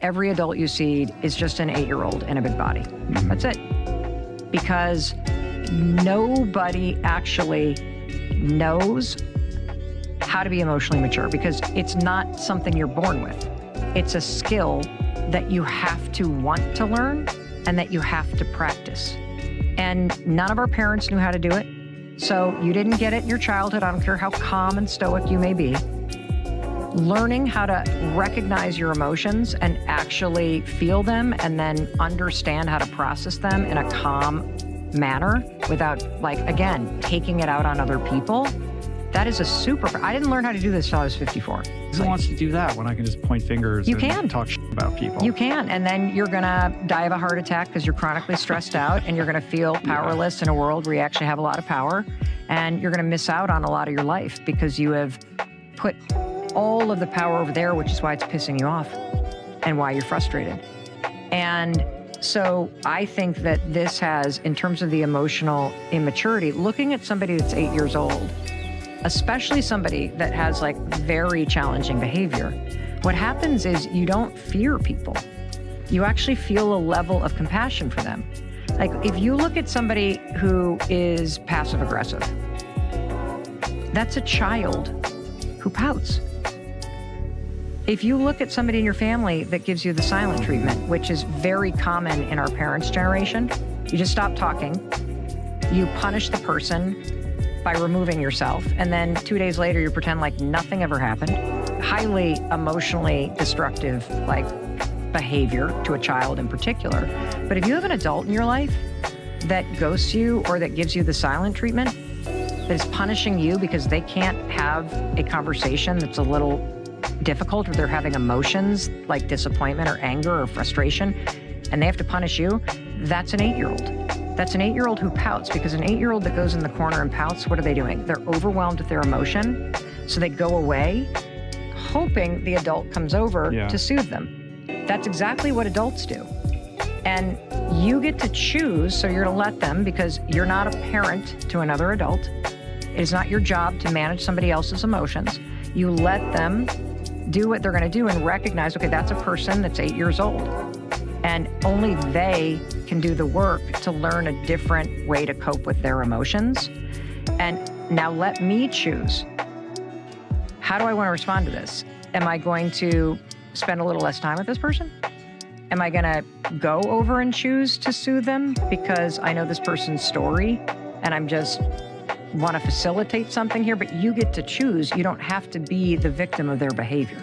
every adult you see is just an 8-year-old in a big body. Mm-hmm. That's it. Because nobody actually knows how to be emotionally mature, because it's not something you're born with. It's a skill that you have to want to learn and that you have to practice. And none of our parents knew how to do it. So you didn't get it in your childhood. I don't care how calm and stoic you may be. Learning how to recognize your emotions and actually feel them and then understand how to process them in a calm manner without, like, again, taking it out on other people. That is a super, I didn't learn how to do this till I was 54. Who wants to do that when I can just point fingers and talk shit about people? You can, and then you're gonna die of a heart attack because you're chronically stressed out, and you're gonna feel powerless in a world where you actually have a lot of power, and you're gonna miss out on a lot of your life because you have put all of the power over there, which is why it's pissing you off and why you're frustrated. And so I think that this has, in terms of the emotional immaturity, looking at somebody that's 8 years old, especially somebody that has like very challenging behavior, what happens is you don't fear people. You actually feel a level of compassion for them. Like if you look at somebody who is passive aggressive, that's a child who pouts. If you look at somebody in your family that gives you the silent treatment, which is very common in our parents' generation, you just stop talking, you punish the person by removing yourself, and then 2 days later you pretend like nothing ever happened. Highly emotionally destructive, like, behavior to a child in particular. But if you have an adult in your life that ghosts you or that gives you the silent treatment, that is punishing you because they can't have a conversation that's a little difficult, or they're having emotions like disappointment or anger or frustration, and they have to punish you, that's an 8-year-old. That's an 8-year-old who pouts, because an 8-year-old that goes in the corner and pouts, what are they doing? They're overwhelmed with their emotion, so they go away, hoping the adult comes over to soothe them. That's exactly what adults do. And you get to choose, so you're gonna let them, because you're not a parent to another adult. It is not your job to manage somebody else's emotions. You let them do what they're gonna do and recognize, okay, that's a person that's 8 years old. And only they can do the work to learn a different way to cope with their emotions. And now let me choose. How do I want to respond to this? Am I going to spend a little less time with this person? Am I going to go over and choose to soothe them because I know this person's story and I'm just want to facilitate something here? But you get to choose. You don't have to be the victim of their behavior.